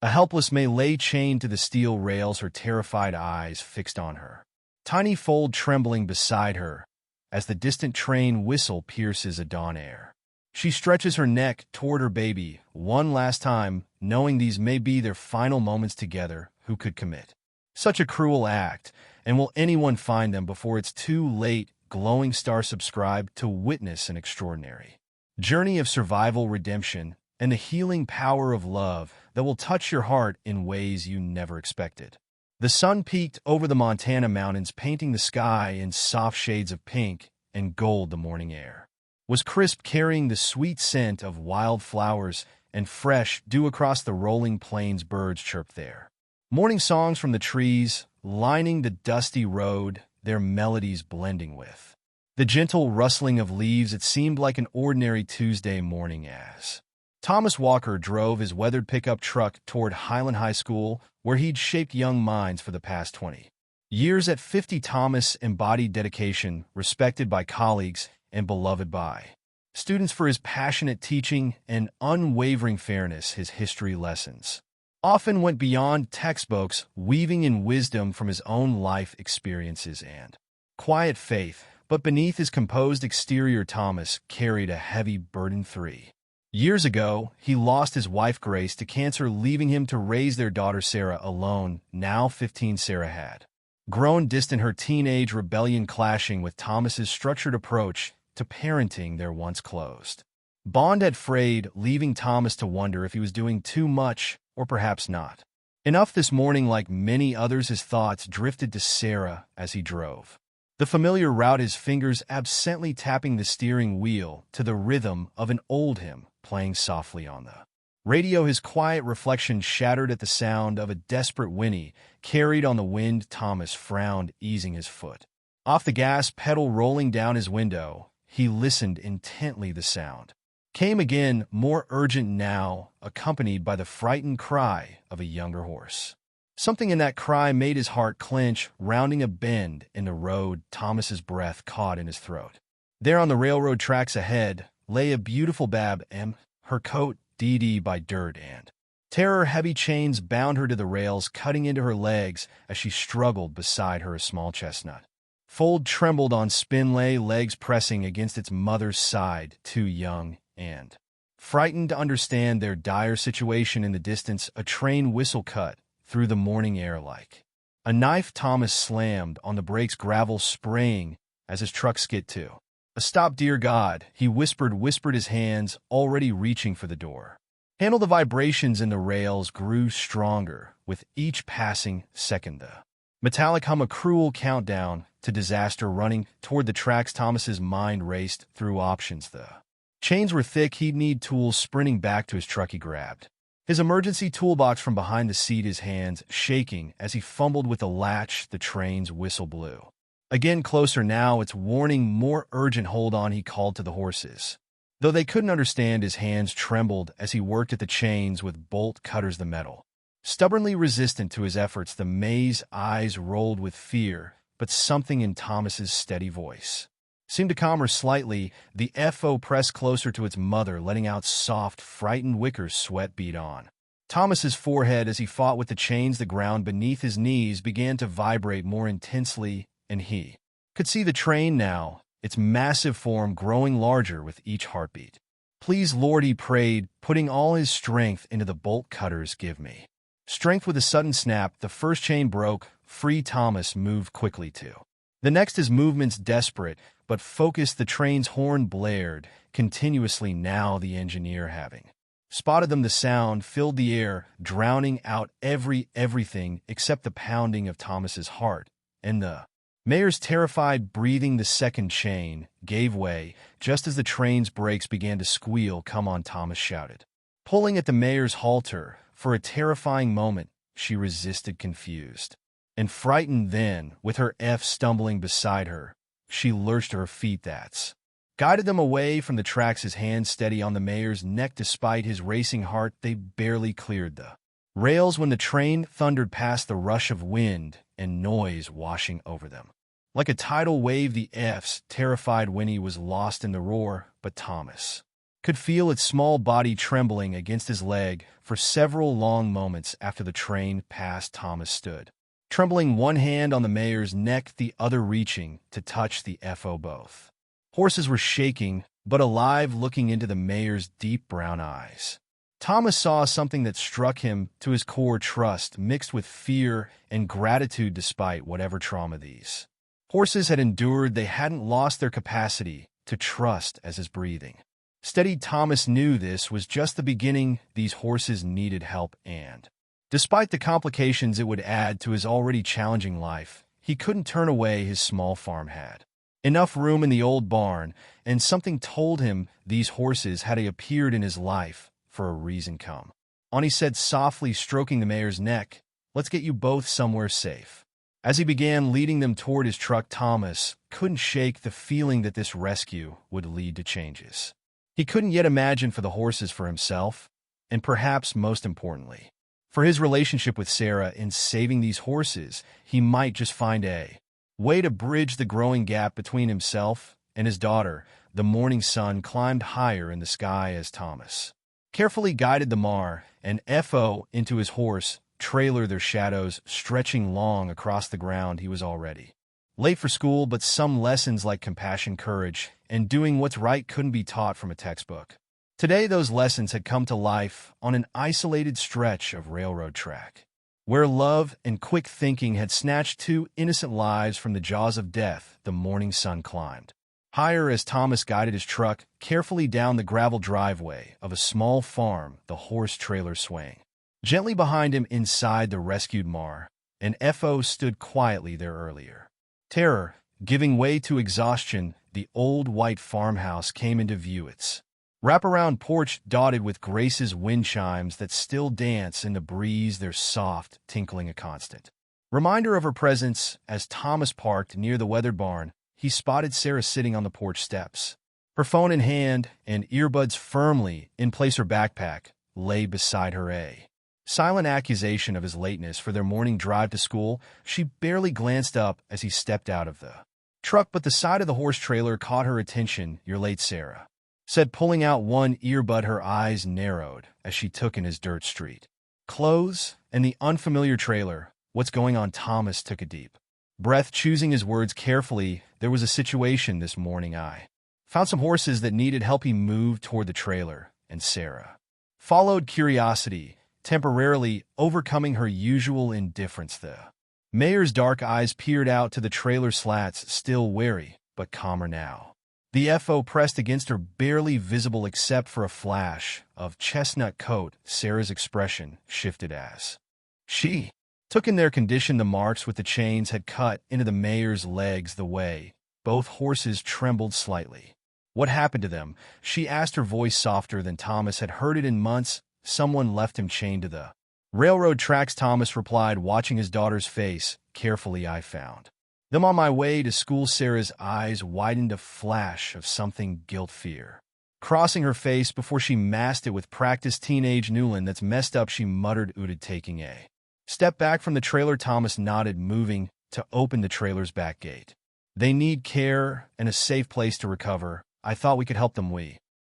A helpless May lay chained to the steel rails, her terrified eyes fixed on her. Tiny Foal trembling beside her as the distant train whistle pierces a dawn air. She stretches her neck toward her baby one last time, knowing these may be their final moments together. Who could commit such a cruel act, and will anyone find them before it's too late? Glowing Star, subscribe to witness an extraordinary journey of survival, redemption, and the healing power of love that will touch your heart in ways you never expected. The sun peeked over the Montana mountains, painting the sky in soft shades of pink and gold. The morning air was crisp, carrying the sweet scent of wildflowers and fresh dew across the rolling plains. Birds chirped their morning songs from the trees, lining the dusty road, their melodies blending with the gentle rustling of leaves. It seemed like an ordinary Tuesday morning as Thomas Walker drove his weathered pickup truck toward Highland High School, where he'd shaped young minds for the past 20 years. At 50, Thomas embodied dedication, respected by colleagues and beloved by students for his passionate teaching and unwavering fairness. His history lessons often went beyond textbooks, weaving in wisdom from his own life experiences and quiet faith. But beneath his composed exterior, Thomas carried a heavy burden. 3 years ago, he lost his wife Grace to cancer, leaving him to raise their daughter Sarah alone. Now 15, Sarah had grown distant, her teenage rebellion clashing with Thomas's structured approach to parenting. Their once closed bond had frayed, leaving Thomas to wonder if he was doing too much or perhaps not enough. This morning, like many others, his thoughts drifted to Sarah as he drove the familiar route, his fingers absently tapping the steering wheel to the rhythm of an old hymn playing softly on the radio. His quiet reflection shattered at the sound of a desperate whinny carried on the wind. Thomas frowned, easing his foot off the gas pedal. Rolling down his window, he listened intently. The sound came again, more urgent now, accompanied by the frightened cry of a younger horse. Something in that cry made his heart clench. Rounding a bend in the road, Thomas's breath caught in his throat. There on the railroad tracks ahead lay a beautiful Bab M, her coat DD by dirt and terror. Heavy chains bound her to the rails, cutting into her legs as she struggled beside her. A small chestnut foal trembled on spindly legs, pressing against its mother's side, too young and frightened to understand their dire situation. In the distance, a train whistle cut through the morning air like a knife. Thomas slammed on the brakes, gravel spraying as his truck skid to a stop. Dear God, he whispered, his hands already reaching for the door handle. The vibrations in the rails grew stronger with each passing second. The metallic hum, a cruel countdown to disaster. Running toward the tracks, Thomas's mind raced through options. The chains were thick, he'd need tools. Sprinting back to his truck, he grabbed his emergency toolbox from behind the seat, his hands shaking as he fumbled with the latch. The train's whistle blew again, closer now, its warning more urgent. Hold on, he called to the horses. Though they couldn't understand, his hands trembled as he worked at the chains with bolt cutters. The metal stubbornly resistant to his efforts. The May's eyes rolled with fear, but something in Thomas's steady voice seemed to calm her slightly. The FO pressed closer to its mother, letting out soft, frightened whickers. Sweat beat on Thomas's forehead as he fought with the chains. The ground beneath his knees began to vibrate more intensely, and he could see the train now, its massive form growing larger with each heartbeat. Please, Lord, he prayed, putting all his strength into the bolt cutters. Give me strength. With a sudden snap, the first chain broke free. Thomas moved quickly to the next, his movements desperate but focused. The train's horn blared continuously now, the engineer having spotted them. The sound filled the air, drowning out everything except the pounding of Thomas's heart and the mayor's terrified breathing. The second chain gave way just as the train's brakes began to squeal. Come on, Thomas shouted, pulling at the mayor's halter. For a terrifying moment, she resisted, confused and frightened. Then, with her F stumbling beside her, she lurched to her feet. That's guided them away from the tracks, his hands steady on the mayor's neck. Despite his racing heart, they barely cleared the rails when the train thundered past, the rush of wind and noise washing over them like a tidal wave. The F's terrified whinny was lost in the roar, but Thomas could feel its small body trembling against his leg for several long moments after the train passed. Thomas stood, trembling, one hand on the mare's neck, the other reaching to touch the FO. Both horses were shaking, but alive, looking into the mare's deep brown eyes. Thomas saw something that struck him to his core: trust mixed with fear and gratitude. Despite whatever trauma these horses had endured, they hadn't lost their capacity to trust as his breathing steadied. Thomas knew this was just the beginning. These horses needed help, and despite the complications it would add to his already challenging life, he couldn't turn away. His small farm had enough room in the old barn, and something told him these horses had appeared in his life for a reason. Come on, he said softly, stroking the mare's neck. Let's get you both somewhere safe. As he began leading them toward his truck, Thomas couldn't shake the feeling that this rescue would lead to changes he couldn't yet imagine for the horses, for himself, and perhaps most importantly, for his relationship with Sarah. In saving these horses, he might just find a way to bridge the growing gap between himself and his daughter. The morning sun climbed higher in the sky as Thomas carefully guided the mare and FO into his horse trailer, their shadows stretching long across the ground. He was already late for school, but some lessons like compassion, courage, and doing what's right couldn't be taught from a textbook. Today, those lessons had come to life on an isolated stretch of railroad track, where love and quick thinking had snatched two innocent lives from the jaws of death. The morning sun climbed higher as Thomas guided his truck carefully down the gravel driveway of a small farm, the horse trailer swaying gently behind him. Inside, the rescued mare and FO stood quietly there earlier. Terror giving way to exhaustion, the old white farmhouse came into view, its wraparound porch dotted with Grace's wind chimes that still dance in the breeze, their soft tinkling a constant reminder of her presence. As Thomas parked near the weathered barn, he spotted Sarah sitting on the porch steps, her phone in hand and earbuds firmly in place. Her backpack lay beside her, a silent accusation of his lateness for their morning drive to school. She barely glanced up as he stepped out of the truck, but the side of the horse trailer caught her attention. "You're late," Sarah said, pulling out one earbud. Her eyes narrowed as she took in his dirt street clothes and the unfamiliar trailer. "What's going on?" Thomas took a deep breath, choosing his words carefully. "There was a situation this morning. I found some horses that needed help." He moved toward the trailer, and Sarah followed, curiosity temporarily overcoming her usual indifference. The mayor's dark eyes peered out to the trailer slats, still wary, but calmer now. The FO pressed against her, barely visible except for a flash of chestnut coat. Sarah's expression shifted as she took in their condition. The marks with the chains had cut into the mayor's legs, the way both horses trembled slightly. "What happened to them?" she asked, her voice softer than Thomas had heard it in months. "Someone left him chained to the railroad tracks," Thomas replied, watching his daughter's face carefully. "I found them on my way to school." Sarah's eyes widened, a flash of something, guilt, fear, crossing her face before she masked it with practice. "Teenage Newland, that's messed up," she muttered, taking a step back from the trailer. Thomas nodded, moving to open the trailer's back gate. "They need care and a safe place to recover. I thought we could help them."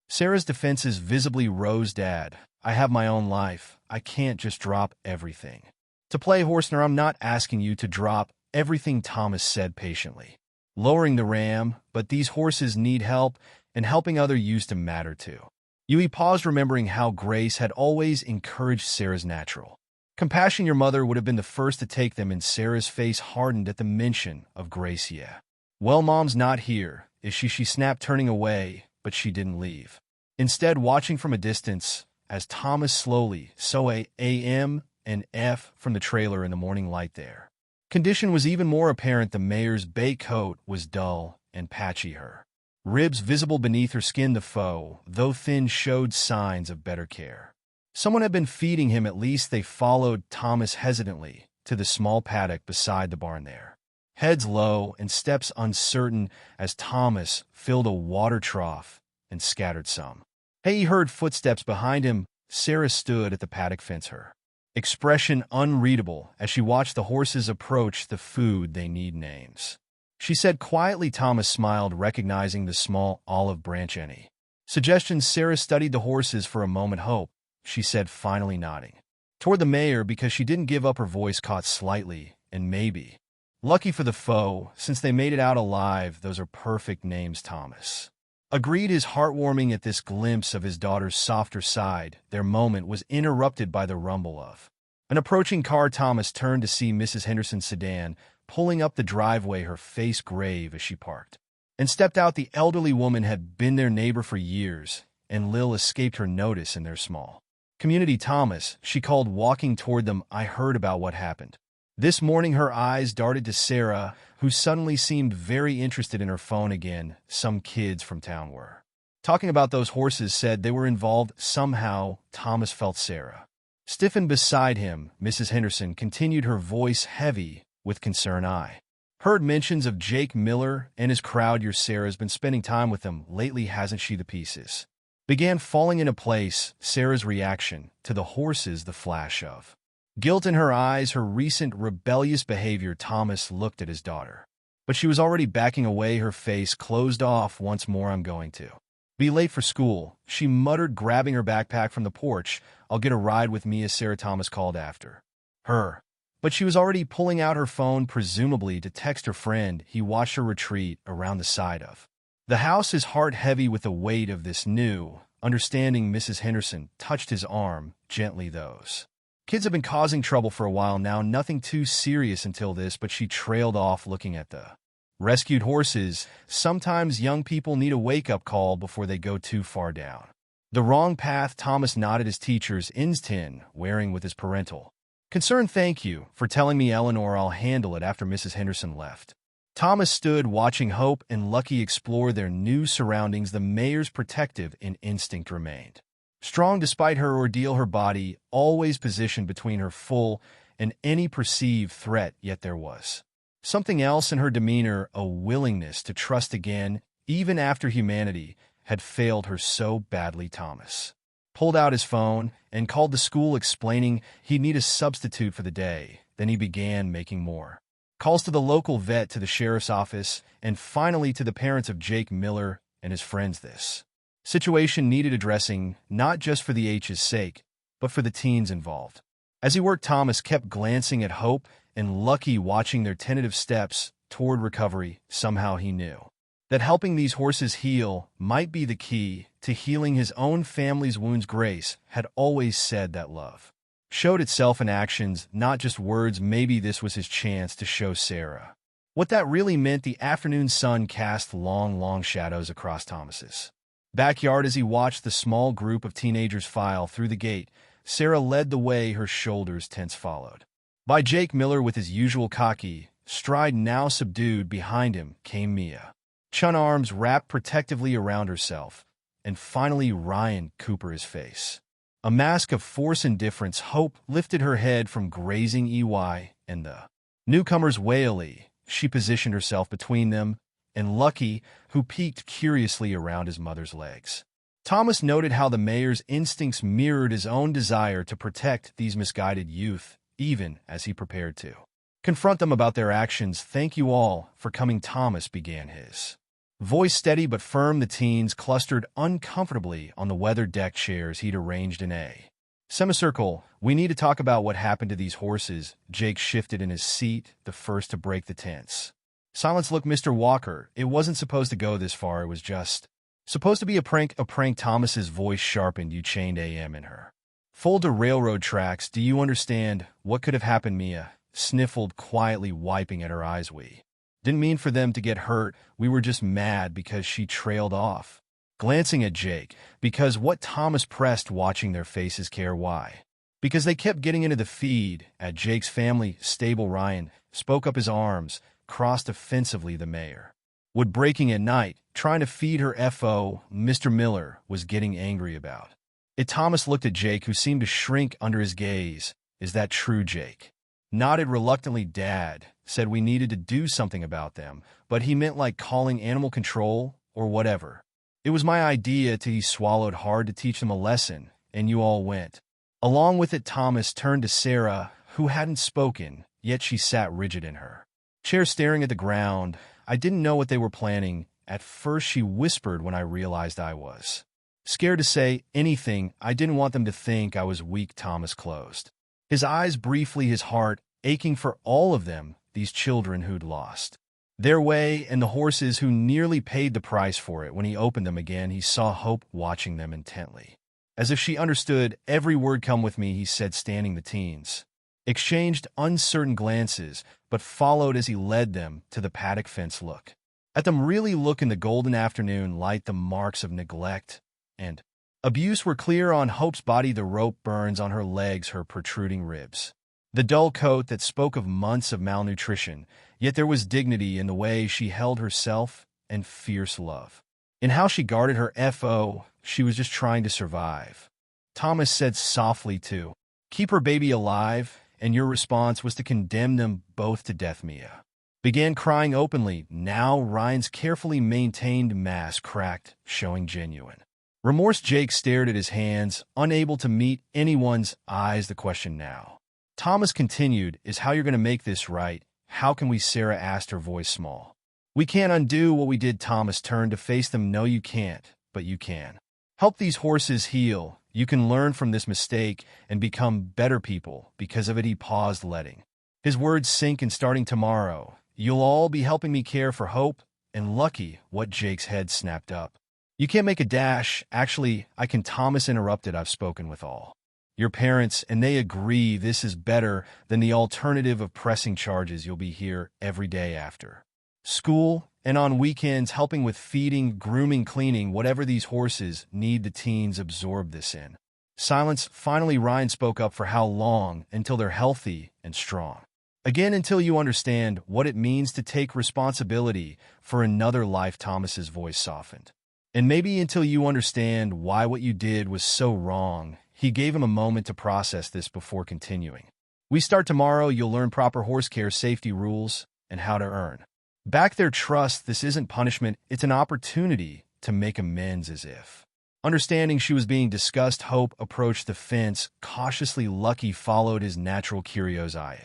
Sarah's defenses visibly rose. "Dad, I have my own life. I can't just drop everything to play Horsener." "I'm not asking you to drop everything," Thomas said patiently, lowering the ram, "but these horses need help, and helping others used to matter too." He paused, remembering how Grace had always encouraged Sarah's natural compassion. "Your mother would have been the first to take them." And Sarah's face hardened at the mention of Grace. "Yeah. Well, Mom's not here, is she?" She snapped, turning away, but she didn't leave. Instead, watching from a distance, as Thomas slowly saw a AM and F from the trailer in the morning light. Their condition was even more apparent. The mare's bay coat was dull and patchy, her ribs visible beneath her skin. The foal, though thin, showed signs of better care. Someone had been feeding him, at least. They followed Thomas hesitantly to the small paddock beside the barn, there, heads low and steps uncertain, as Thomas filled a water trough and scattered some. He heard footsteps behind him. Sarah stood at the paddock fence, her expression unreadable as she watched the horses approach. "The food they need names," she said quietly. Thomas smiled, recognizing the small olive branch any Suggestions. Sarah studied the horses for a moment. Hope, she said, finally nodding. Toward the mayor because she didn't give up. Her voice caught slightly, and maybe. Lucky for the foe, since they made it out alive. Those are perfect names, Thomas. Agreed. His heartwarming at this glimpse of his daughter's softer side. Their moment was interrupted by the rumble of an approaching car. Thomas turned to see Mrs. Henderson's sedan pulling up the driveway, her face grave as she parked and stepped out. The elderly woman had been their neighbor for years, and Lil escaped her notice in their small community. Thomas, she called, walking toward them. I heard about what happened this morning. Her eyes darted to Sarah, who suddenly seemed very interested in her phone again. Some kids from town were talking about those horses, said they were involved somehow. Thomas felt Sarah stiffen beside him. Mrs. Henderson continued, her voice heavy with concern. I heard mentions of Jake Miller and his crowd. Your Sarah's been spending time with them lately, hasn't she? The pieces began falling into place. Sarah's reaction to the horses, the flash of guilt in her eyes, her recent rebellious behavior. Thomas looked at his daughter, but she was already backing away, her face closed off once more. I'm going to be late for school, she muttered, grabbing her backpack from the porch. I'll get a ride with me, as Sarah. Thomas called after her, but she was already pulling out her phone, presumably to text her friend. He watched her retreat around the side of the house, his heart heavy with the weight of this new understanding. Mrs. Henderson touched his arm gently. Those kids have been causing trouble for a while now, nothing too serious until this. But she trailed off, looking at the rescued horses. Sometimes young people need a wake-up call before they go too far down the wrong path. Thomas nodded, his teacher's instin wearing with his parental concern. Thank you for telling me, Eleanor. I'll handle it after Mrs. Henderson left. Thomas stood watching Hope and Lucky explore their new surroundings. The mayor's protective instinct remained strong despite her ordeal, her body always positioned between her Foal and any perceived threat. Yet there was something else in her demeanor, a willingness to trust again, even after humanity had failed her so badly. Thomas pulled out his phone and called the school, explaining he'd need a substitute for the day. Then he began making more calls to the local vet, to the sheriff's office, and finally to the parents of Jake Miller and his friends. This situation needed addressing, not just for the H's sake, but for the teens involved. As he worked, Thomas kept glancing at Hope and Lucky, watching their tentative steps toward recovery. Somehow he knew that helping these horses heal might be the key to healing his own family's wounds. Grace had always said that love showed itself in actions, not just words. Maybe this was his chance to show Sarah what that really meant. The afternoon sun cast long shadows across Thomas's backyard as he watched the small group of teenagers file through the gate. Sarah led the way, her shoulders tense, followed by Jake Miller with his usual cocky stride, now subdued. Behind him came Mia Chun, arms wrapped protectively around herself, and finally Ryan Cooper, his face a mask of force indifference. Hope lifted her head from grazing EY and the newcomers warily. She positioned herself between them and Lucky, who peeked curiously around his mother's legs. Thomas noted how the mayor's instincts mirrored his own desire to protect these misguided youth, even as he prepared to confront them about their actions. Thank you all for coming, Thomas began, his voice steady but firm. The teens clustered uncomfortably on the weather-decked chairs he'd arranged in a semicircle. We need to talk about what happened to these horses. Jake shifted in his seat, the first to break the tense silence. Look, Mr. Walker, it wasn't supposed to go this far. It was just supposed to be a prank. A prank? Thomas's voice sharpened. You chained AM in her Foal to railroad tracks. Do you understand what could have happened? Mia sniffled quietly, wiping at her eyes. We didn't mean for them to get hurt. We were just mad because she trailed off, glancing at Jake. Because what? Thomas pressed, watching their faces. Care why? Because they kept getting into the feed at Jake's family stable. Ryan spoke up, his arms crossed offensively. The mayor would breaking at night, trying to feed her FO. Mr. Miller was getting angry about it. Thomas looked at Jake, who seemed to shrink under his gaze. Is that true? Jake nodded reluctantly. Dad said we needed to do something about them, but he meant like calling animal control or whatever. It was my idea till he swallowed hard, to teach them a lesson, and you all went along with it. Thomas turned to Sarah, who hadn't spoken, yet she sat rigid in her chair, staring at the ground. I didn't know what they were planning. At first, she whispered. When I realized I was Scared to say anything, I didn't want them to think I was weak. Thomas closed his eyes briefly, his heart aching for all of them, these children who'd lost their way and the horses who nearly paid the price for it. When he opened them again, he saw Hope watching them intently. As if she understood every word. "Come with me," he said, standing. The teens exchanged uncertain glances, but followed as he led them to the paddock fence. "Look at them, really look." In the golden afternoon light, the marks of neglect and abuse were clear on Hope's body, the rope burns on her legs, her protruding ribs, the dull coat that spoke of months of malnutrition. Yet there was dignity in the way she held herself and fierce love in how she guarded her FO. She was just trying to survive. Thomas said softly to keep her baby alive, and your response was to condemn them both to death. Mia began crying openly. Now Ryan's carefully maintained mask cracked, showing genuine remorse. Jake stared at his hands, unable to meet anyone's eyes. "The question now," Thomas continued, "is how you're going to make this right. How can we?" Sarah asked, her voice small. "We can't undo what we did." Thomas turned to face them. "No, you can't, but you can help these horses heal. You can learn from this mistake and become better people because of it." He paused, letting his words sink, "and starting tomorrow, you'll all be helping me care for Hope and Lucky." What? Jake's head snapped up. "You can't make a dash." "Actually, I can." Thomas interrupted. "I've spoken with all your parents, and they agree this is better than the alternative of pressing charges. You'll be here every day after school and on weekends, helping with feeding, grooming, cleaning, whatever these horses need." The teens absorbed this in silence. Finally, Ryan spoke up. "For how long? Until they're healthy and strong again, until you understand what it means to take responsibility for another life." Thomas's voice softened. "And maybe until you understand why what you did was so wrong." He gave him a moment to process this before continuing. "We start tomorrow. You'll learn proper horse care, safety rules, and how to earn back their trust. This isn't punishment. It's an opportunity to make amends." As if understanding she was being discussed, Hope approached the fence cautiously. Lucky followed, his natural curiosity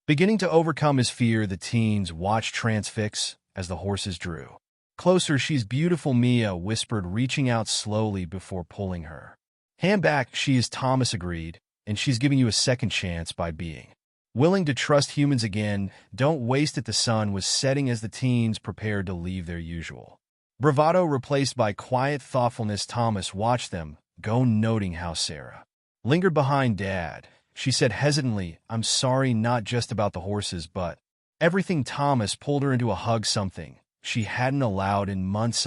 beginning to overcome his fear. The teens watched transfixed as the horses drew closer. "She's beautiful," Mia whispered, reaching out slowly before pulling her hand back. "She is," Thomas agreed, "and she's giving you a second chance by being willing to trust humans again. Don't waste it." The sun was setting as the teens prepared to leave, their usual bravado replaced by quiet thoughtfulness. Thomas watched them go, noting how Sarah lingered behind Dad. She said hesitantly, "I'm sorry, not just about the horses, but everything." Thomas pulled her into a hug, something she hadn't allowed in months.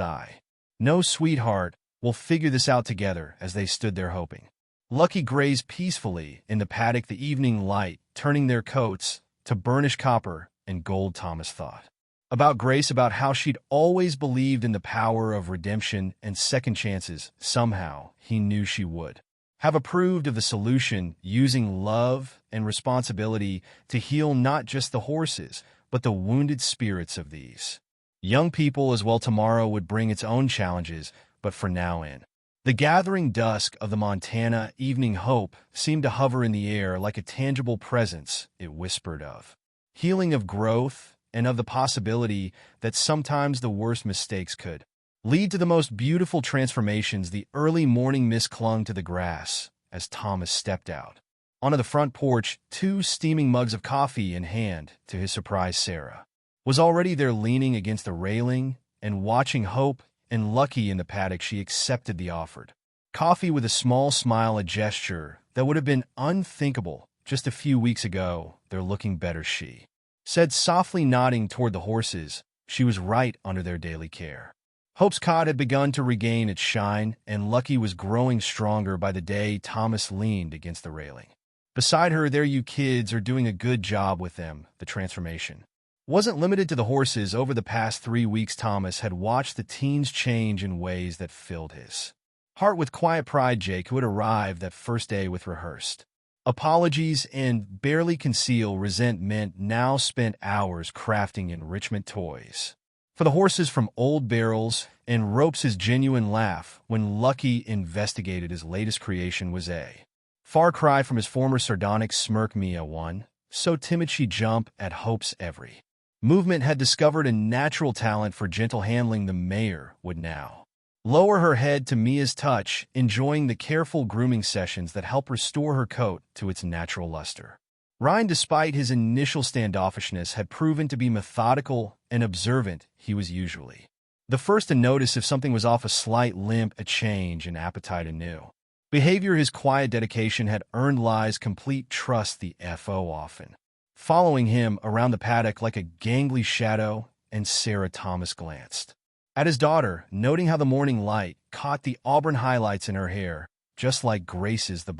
"No, sweetheart, we'll figure this out together." As they stood there hoping, Lucky grazed peacefully in the paddock, the evening light turning their coats to burnished copper and gold. Thomas thought about Grace, about how she'd always believed in the power of redemption and second chances. Somehow, he knew she would have approved of the solution, using love and responsibility to heal not just the horses, but the wounded spirits of these young people as well. Tomorrow would bring its own challenges, but for now, in the gathering dusk of the Montana evening, Hope seemed to hover in the air like a tangible presence. It whispered of healing, of growth, and of the possibility that sometimes the worst mistakes could lead to the most beautiful transformations. The early morning mist clung to the grass as Thomas stepped out onto the front porch, 2 steaming mugs of coffee in hand. To his surprise, Sarah was already there, leaning against the railing and watching Hope and Lucky in the paddock. She accepted the offered coffee with a small smile, a gesture that would have been unthinkable just a few weeks ago. "They're looking better," she said softly, nodding toward the horses. She was right under their daily care. Hope's cot had begun to regain its shine, and Lucky was growing stronger by the day. Thomas leaned against the railing beside her. "There, you kids are doing a good job with them." The transformation wasn't limited to the horses. Over the past 3 weeks, Thomas had watched the teens change in ways that filled his heart with quiet pride. Jake, who had arrived that first day with rehearsed apologies and barely conceal resentment, now spent hours crafting enrichment toys for the horses from old barrels and ropes. His genuine laugh when Lucky investigated his latest creation was a far cry from his former sardonic smirk. Mia, one so timid she jumped at Hope's every movement, had discovered a natural talent for gentle handling. The mayor would now lower her head to Mia's touch, enjoying the careful grooming sessions that help restore her coat to its natural luster. Ryan, despite his initial standoffishness, had proven to be methodical and observant. He was usually the first to notice if something was off, a slight limp, a change in appetite anew. Behavior. His quiet dedication had earned Li's complete trust, the FO often following him around the paddock like a gangly shadow, and Sarah Thomas glanced at his daughter, noting how the morning light caught the auburn highlights in her hair, just like Grace's. The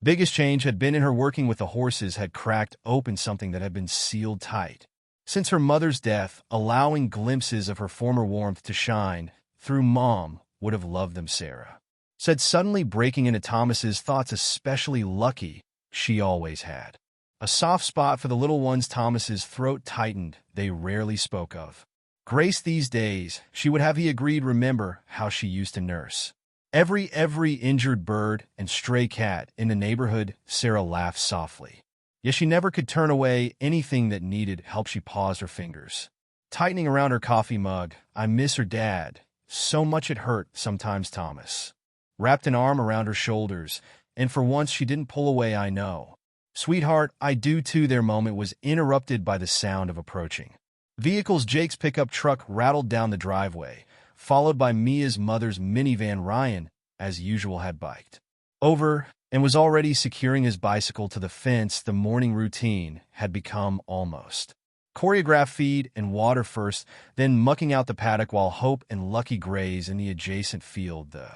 biggest change had been in her working with the horses, had cracked open something that had been sealed tight since her mother's death, allowing glimpses of her former warmth to shine through. Mom would have loved them, Sarah said, suddenly breaking into Thomas's thoughts, especially Lucky. She always had a soft spot for the little ones. Thomas's throat tightened. They rarely spoke of Grace these days. She would have, he agreed. Remember how she used to nurse every injured bird and stray cat in the neighborhood? Sarah laughed softly. Yes, she never could turn away anything that needed help. She paused, her fingers tightening around her coffee mug. I miss her dad so much, it hurt sometimes. Thomas wrapped an arm around her shoulders, and for once she didn't pull away. I know, sweetheart, I do too. Their moment was interrupted by the sound of approaching vehicles. Jake's pickup truck rattled down the driveway, followed by Mia's mother's minivan. Ryan, as usual, had biked over and was already securing his bicycle to the fence. The morning routine had become almost choreographed: feed and water first, then mucking out the paddock while Hope and Lucky graze in the adjacent field. The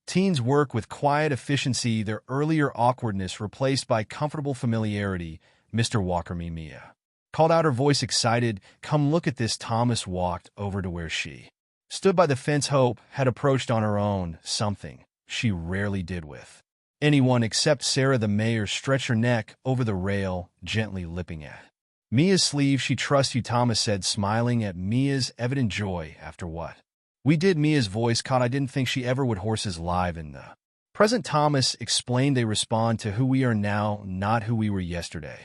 teens work with quiet efficiency, their earlier awkwardness replaced by comfortable familiarity. Mr. Walker, Mia called out, her voice excited. Come look at this. Thomas walked over to where she stood by the fence. Hope had approached on her own, something she rarely did with anyone except Sarah. The mayor stretched her neck over the rail, gently lipping at Mia's sleeve. She trusts you, Thomas said, smiling at Mia's evident joy. After what we did, Mia's voice caught. I didn't think she ever would. Horses live in the present, Thomas explained. They respond to who we are now, not who we were yesterday.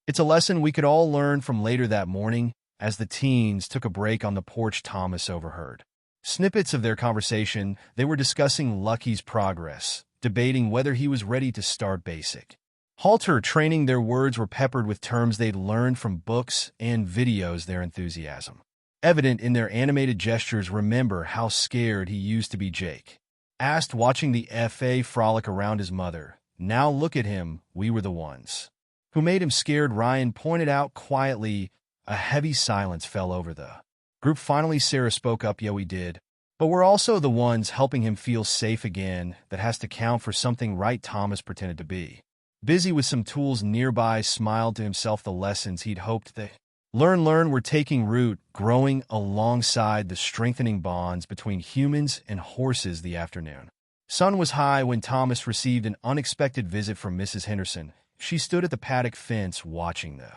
It's a lesson we could all learn from. Later that morning, as the teens took a break on the porch, Thomas overheard snippets of their conversation. They were discussing Lucky's progress, debating whether he was ready to start basic halter training. Their words were peppered with terms they'd learned from books and videos, their enthusiasm evident in their animated gestures. Remember how scared he used to be? Jake asked, watching the FA frolic around his mother. Now look at him. We were the ones who made him scared, Ryan pointed out quietly. A heavy silence fell over the group. Finally, Sarah spoke up. Yeah, we did. But we're also the ones helping him feel safe again. That has to count for something, right? Thomas pretended to be busy with some tools nearby, smiled to himself. The lessons he'd hoped they learn were taking root, growing alongside the strengthening bonds between humans and horses. The afternoon sun was high when Thomas received an unexpected visit from Mrs. Henderson. She stood at the paddock fence watching the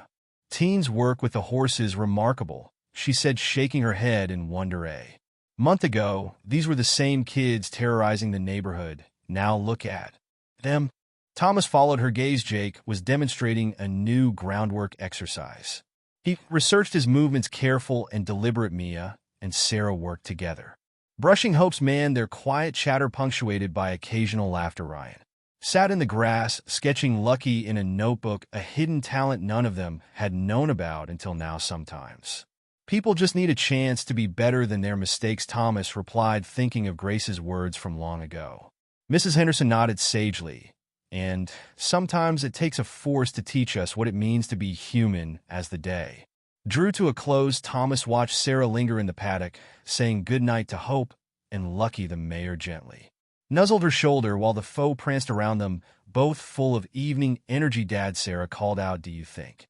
teens work with the horses. Remarkable, she said, shaking her head in wonder. A month ago, these were the same kids terrorizing the neighborhood. Now look at them. Thomas followed her gaze. Jake was demonstrating a new groundwork exercise. He researched his movements, careful and deliberate. Mia and Sarah worked together, brushing Hope's man, their quiet chatter punctuated by occasional laughter. Ryan sat in the grass, sketching Lucky in a notebook, a hidden talent none of them had known about until now. Sometimes people just need a chance to be better than their mistakes, Thomas replied, thinking of Grace's words from long ago. Mrs. Henderson nodded sagely. And sometimes it takes a force to teach us what it means to be human. As the day drew to a close, Thomas watched Sarah linger in the paddock, saying goodnight to Hope and Lucky. The mayor gently nuzzled her shoulder while the foe pranced around them, both full of evening energy. Dad, Sarah called out, do you think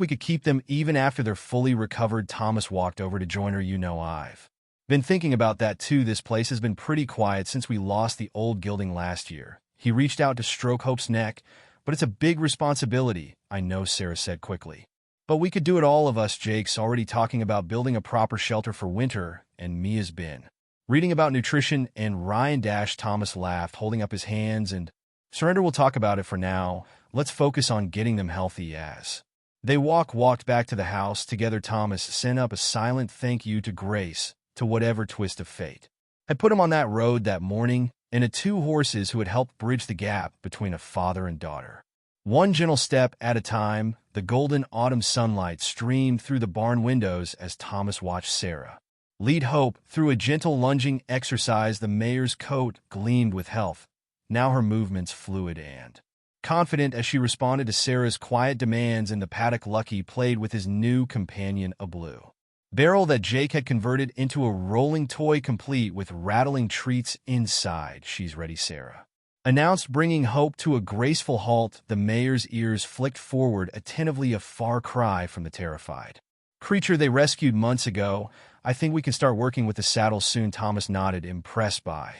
we could keep them even after they're fully recovered? Thomas walked over to join her. You know, I've been thinking about that too. This place has been pretty quiet since we lost the old gilding last year. He reached out to stroke Hope's neck. But it's a big responsibility. I know, Sarah said quickly. But we could do it, all of us. Jake's already talking about building a proper shelter for winter, and Mia's been reading about nutrition, and Ryan dashed. Thomas laughed, holding up his hands, and surrender. We'll talk about it for now. Let's focus on getting them healthy. As they walked back to the house together, Thomas sent up a silent thank you to Grace, to whatever twist of fate had put him on that road that morning, and the two horses who had helped bridge the gap between a father and daughter. One gentle step at a time, the golden autumn sunlight streamed through the barn windows as Thomas watched Sarah lead Hope through a gentle lunging exercise. The mare's coat gleamed with health, now her movements fluid and confident as she responded to Sarah's quiet demands. In the paddock, Lucky played with his new companion, a blue barrel that Jake had converted into a rolling toy complete with rattling treats inside. "She's ready," Sarah announced, bringing Hope to a graceful halt. The mare's ears flicked forward attentively, a far cry from the terrified creature they rescued months ago. "I think we can start working with the saddle soon," Thomas nodded, impressed by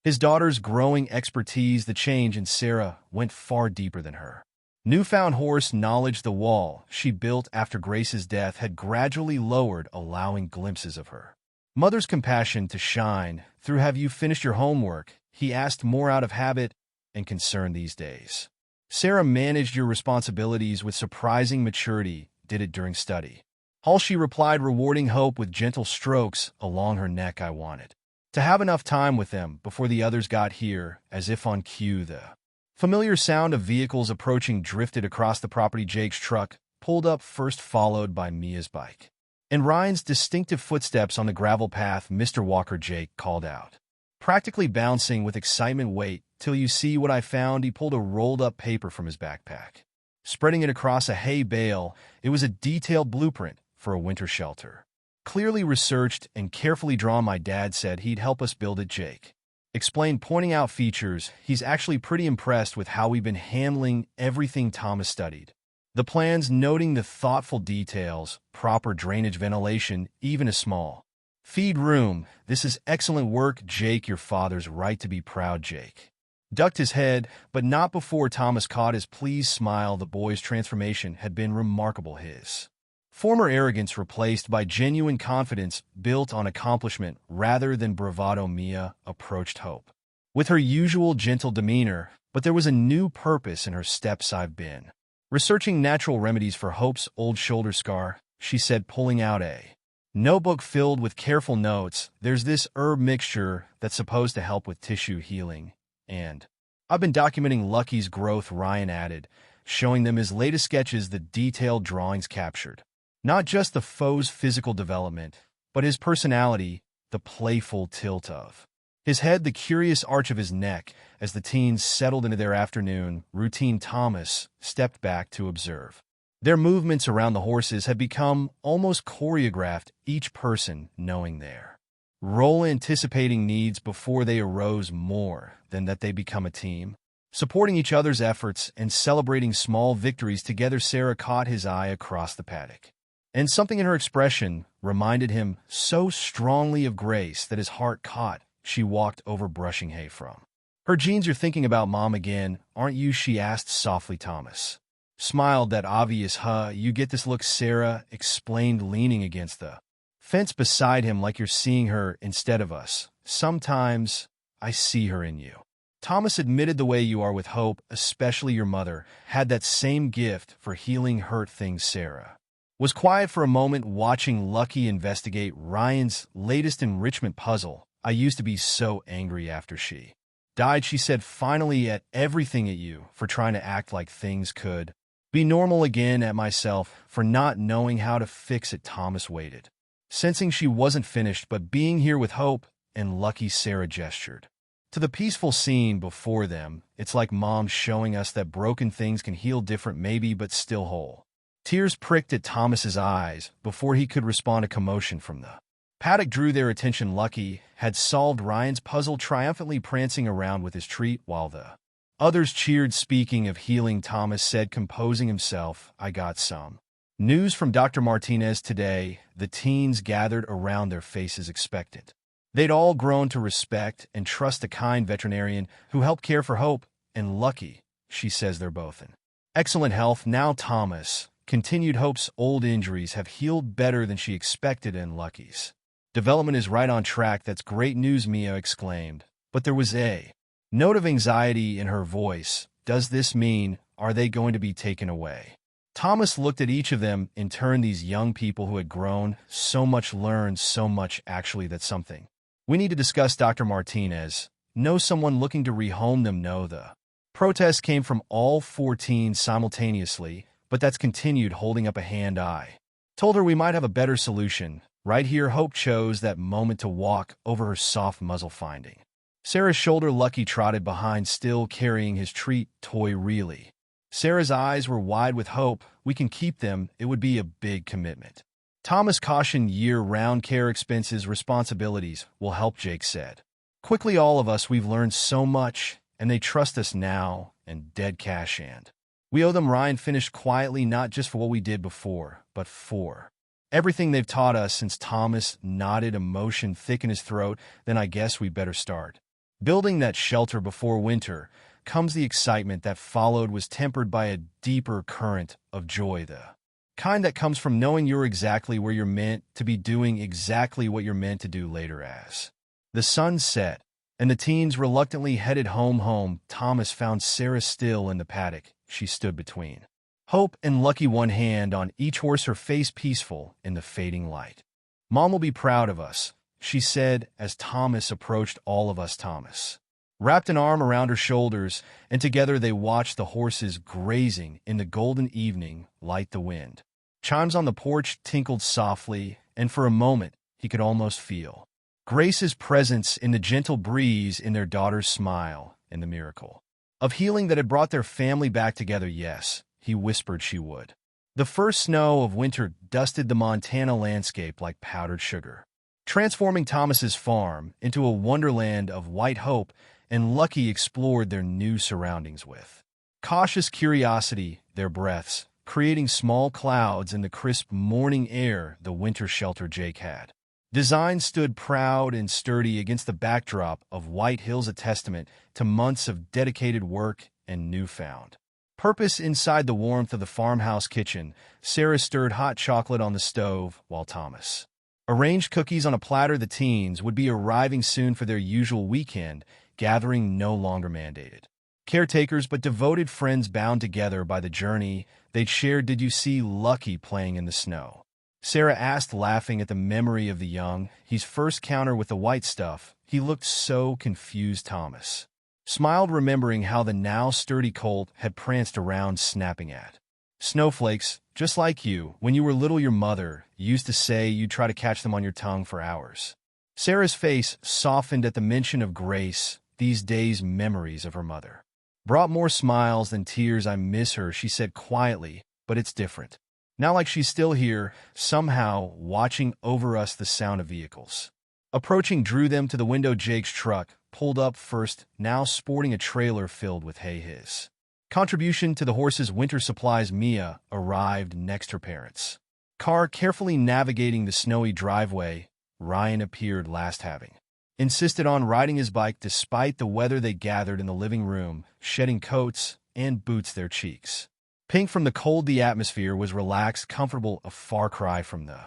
his daughter's growing expertise. The change in Sarah went far deeper than her newfound horse knowledge. The wall she built after Grace's death had gradually lowered, allowing glimpses of her mother's compassion to shine through. "Have you finished your homework?" he asked, more out of habit and concern these days. Sarah managed your responsibilities with surprising maturity. "Did it during study hall," she replied, rewarding Hope with gentle strokes along her neck. "I wanted to have enough time with them before the others got here." As if on cue, the familiar sound of vehicles approaching drifted across the property. Jake's truck pulled up first, followed by Mia's bike and Ryan's distinctive footsteps on the gravel path. "Mr. Walker," Jake called out, practically bouncing with excitement. "Wait till you see what I found." He pulled a rolled-up paper from his backpack, spreading it across a hay bale. It was a detailed blueprint for a winter shelter, clearly researched and carefully drawn. "My dad said he'd help us build it," Jake explained, pointing out features. "He's actually pretty impressed with how we've been handling everything." Thomas studied the plans, noting the thoughtful details, proper drainage, ventilation, even a small feed room. "This is excellent work, Jake. Your father's right to be proud." Jake ducked his head, but not before Thomas caught his pleased smile. The boy's transformation had been remarkable, his former arrogance replaced by genuine confidence built on accomplishment rather than bravado. Mia approached Hope with her usual gentle demeanor, but there was a new purpose in her steps. "I've been researching natural remedies for Hope's old shoulder scar," she said, pulling out a notebook filled with careful notes. "There's this herb mixture that's supposed to help with tissue healing, and I've been documenting Lucky's growth," Ryan added, showing them his latest sketches. The detailed drawings captured not just the foe's physical development, but his personality, the playful tilt of his head, the curious arch of his neck. As the teens settled into their afternoon routine, Thomas stepped back to observe their movements around the horses. Had become almost choreographed, each person knowing their role, anticipating needs before they arose, more than that they become a team, supporting each other's efforts and celebrating small victories together. Sarah caught his eye across the paddock, and something in her expression reminded him so strongly of Grace that his heart caught. She walked over, brushing hay from her jeans. "You're thinking about Mom again, aren't you?" she asked softly. Thomas smiled. "That obvious, huh? You get this look," Sarah explained, leaning against the fence beside him. "Like you're seeing her instead of us." "Sometimes I see her in you," Thomas admitted. "The way you are with Hope, especially your mother, had that same gift for healing hurt things." Sarah was quiet for a moment, watching Lucky investigate Ryan's latest enrichment puzzle. "I used to be so angry after she died," she said, finally, "at everything, at you for trying to act like things could be normal again, at myself for not knowing how to fix it." Thomas waited, sensing she wasn't finished, but being here with Hope and Lucky, Sarah gestured to the peaceful scene before them. "It's like Mom showing us that broken things can heal different, maybe, but still whole." Tears pricked at Thomas's eyes before he could respond. A commotion from the paddock drew their attention. Lucky had solved Ryan's puzzle, triumphantly prancing around with his treat, while the others cheered. "Speaking of healing," Thomas said, composing himself, "I got some news from Dr. Martinez today." The teens gathered around, their faces expectant. They'd all grown to respect and trust the kind veterinarian who helped care for Hope and Lucky. "She says they're both in excellent health now." Thomas continued, "Hope's old injuries have healed better than she expected, and Lucky's development is right on track." "That's great news," Mia exclaimed, but there was a note of anxiety in her voice. "Does this mean, are they going to be taken away?" Thomas looked at each of them in turn. These young people who had grown so much, learned so much, actually, that something We need to discuss Dr. Martinez. Know someone looking to rehome them. No, the protest came from all 14 simultaneously, but that's continued holding up a hand. I told her we might have a better solution. Right here, Hope chose that moment to walk over her soft muzzle finding Sarah's shoulder. Lucky trotted behind, still carrying his treat toy. Really? Sarah's eyes were wide with hope. We can keep them. It would be a big commitment. Thomas cautioned. Year-round care, expenses, responsibilities will help, Jake said. Quickly, all of us, we've learned so much, and they trust us now, and dead cash, and we owe them. Ryan finished quietly, not just for what we did before, but for everything they've taught us since. Thomas nodded, emotion thick in his throat. Then I guess we better start building that shelter before winter comes. The excitement that followed was tempered by a deeper current of joy, the kind that comes from knowing you're exactly where you're meant to be, doing exactly what you're meant to do later. As the sun set and the teens reluctantly headed home, Thomas found Sarah still in the paddock. She stood between Hope and Lucky, one hand on each horse, her face peaceful in the fading light. Mom will be proud of us, she said as Thomas approached. All of us. Thomas wrapped an arm around her shoulders, and together they watched the horses grazing in the golden evening light. The wind chimes on the porch tinkled softly, and for a moment he could almost feel Grace's presence in the gentle breeze, in their daughter's smile, and the miracle of healing that had brought their family back together. Yes, he whispered she would. The first snow of winter dusted the Montana landscape like powdered sugar, transforming Thomas's farm into a wonderland of white hope, and Lucky explored their new surroundings with cautious curiosity, their breaths creating small clouds in the crisp morning air. The winter shelter Jake had designed stood proud and sturdy against the backdrop of White Hills, a testament to months of dedicated work and newfound purpose. Inside the warmth of the farmhouse kitchen, Sarah stirred hot chocolate on the stove while Thomas arranged cookies on a platter. The teens would be arriving soon for their usual weekend gathering, no longer mandated caretakers but devoted friends bound together by the journey they'd shared. Did you see Lucky playing in the snow? Sarah asked, laughing at the memory of the young, his first counter with the white stuff. He looked so confused. Thomas smiled, remembering how the now sturdy colt had pranced around, snapping at snowflakes. Just like you, when you were little, your mother used to say you'd try to catch them on your tongue for hours. Sarah's face softened at the mention of Grace. These days, memories of her mother brought more smiles than tears. I miss her, she said quietly, but it's different now, like she's still here, somehow, watching over us. The sound of vehicles approaching drew them to the window. Jake's truck pulled up first, now sporting a trailer filled with hay, his contribution to the horses' winter supplies. Mia arrived next, her parents' car carefully navigating the snowy driveway. Ryan appeared last, having insisted on riding his bike despite the weather. They gathered in the living room, shedding coats and boots, their cheeks pink from the cold. The atmosphere was relaxed, comfortable, a far cry from the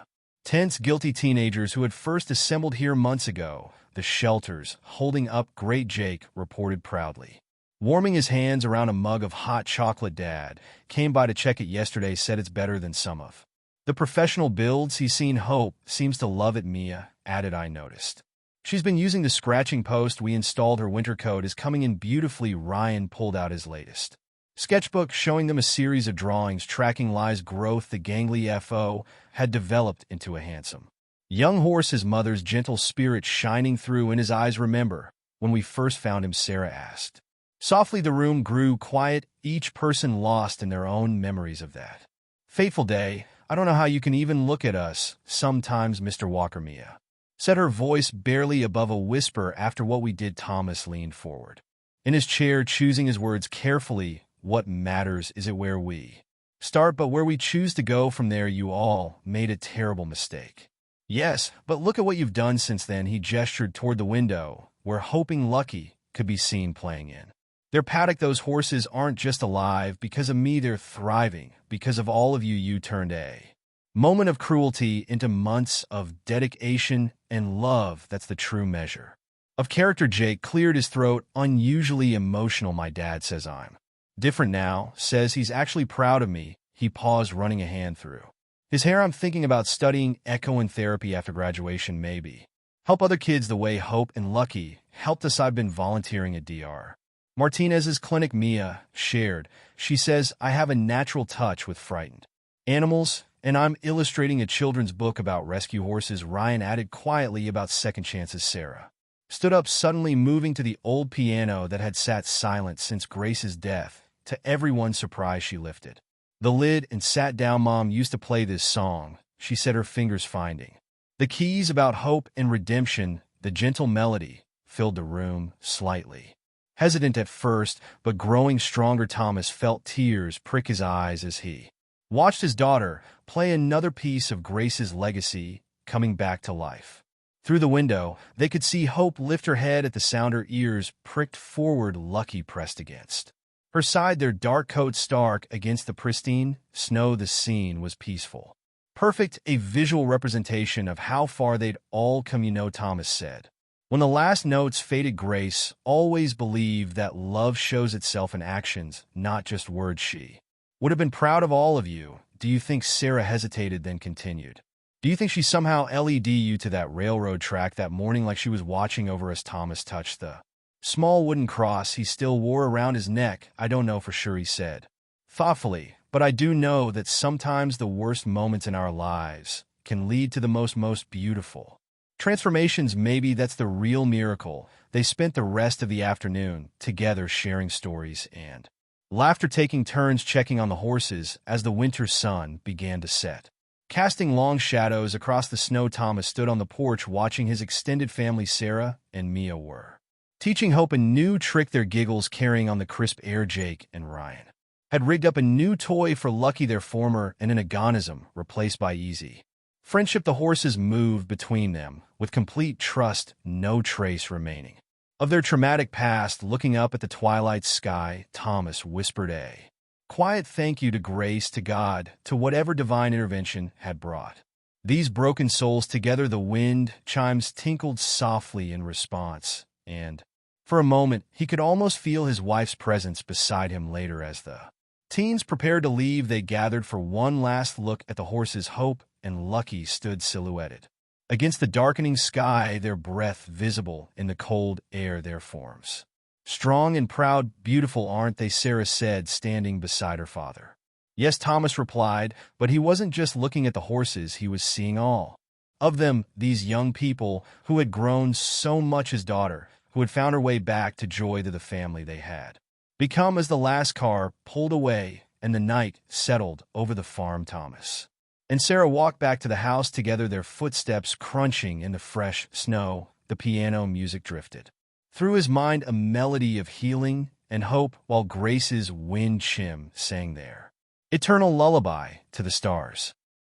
tense, guilty teenagers who had first assembled here months ago. The shelters holding up great, Jake reported proudly, warming his hands around a mug of hot chocolate. Dad came by to check it yesterday, said it's better than some of the professional builds he's seen. Hope seems to love it, Mia added. I noticed she's been using the scratching post we installed. Her winter coat is coming in beautifully. Ryan pulled out his latest sketchbook, showing them a series of drawings tracking Li's growth. The gangly FO had developed into a handsome young horse, his mother's gentle spirit shining through in his eyes. Remember when we first found him? Sarah asked softly. The room grew quiet, each person lost in their own memories of that fateful day. I don't know how you can even look at us sometimes, Mr. Walker, Mia said, her voice barely above a whisper. After what we did. Thomas leaned forward in his chair, choosing his words carefully. What matters is it where we start, but where we choose to go from there. You all made a terrible mistake. Yes, but look at what you've done since then. He gestured toward the window, where hoping Lucky could be seen playing in their paddock. Those horses aren't just alive because of me, they're thriving because of all of you. You turned a moment of cruelty into months of dedication and love. That's the true measure of character. Jake cleared his throat, unusually emotional. My dad says I'm different now, says he's actually proud of me. He paused, running a hand through his hair. I'm thinking about studying echo and therapy after graduation, maybe. Help other kids the way Hope and Lucky helped us. I've been volunteering at Dr. Martinez's clinic. Mia shared. She says, I have a natural touch with frightened animals, and I'm illustrating a children's book about rescue horses. Ryan added quietly about second chances. Sarah stood up suddenly, moving to the old piano that had sat silent since Grace's death. To everyone's surprise, she lifted the lid and sat down. Mom used to play this song, she said, her fingers finding the keys, about hope and redemption. The gentle melody filled the room, slightly hesitant at first, but growing stronger. Thomas felt tears prick his eyes as he watched his daughter play another piece of Grace's legacy coming back to life. Through the window, they could see Hope lift her head at the sound, her ears pricked forward, Lucky pressed against her side, their dark coats stark against the pristine snow. The scene was peaceful, perfect, a visual representation of how far they'd all come. Thomas said, when the last notes faded, Grace always believed that love shows itself in actions, not just words. She would have been proud of all of you. Do you think? Sarah hesitated, then continued. Do you think she somehow led you to that railroad track that morning like she was watching over us? Thomas touched the small wooden cross he still wore around his neck. I don't know for sure, he said thoughtfully, but I do know that sometimes the worst moments in our lives can lead to the most beautiful transformations. Maybe that's the real miracle. They spent the rest of the afternoon together, sharing stories and laughter, taking turns checking on the horses as the winter sun began to set, casting long shadows across the snow. Thomas stood on the porch watching his extended family. Sarah and Mia were teaching Hope a new trick, their giggles carrying on the crisp air. Jake and Ryan had rigged up a new toy for Lucky, their former and an agonism replaced by easy friendship. The horses moved between them with complete trust, no trace remaining of their traumatic past. Looking up at the twilight sky, Thomas whispered a quiet thank you to Grace, to God, to whatever divine intervention had brought these broken souls together. The wind chimes tinkled softly in response, and for a moment he could almost feel his wife's presence beside him. Later, as the teens prepared to leave, they gathered for one last look at the horses. Hope and Lucky stood silhouetted against the darkening sky, their breath visible in the cold air, their forms strong and proud. Beautiful, aren't they? Sarah said, standing beside her father. Yes, Thomas replied, but he wasn't just looking at the horses, he was seeing all of them, these young people who had grown so much. His daughter, who had found her way back to joy, to the family they had become. As the last car pulled away and the night settled over the farm, Thomas and Sarah walked back to the house together, their footsteps crunching in the fresh snow. The piano music drifted through his mind, a melody of healing and hope, while Grace's wind chime sang their eternal lullaby to the stars.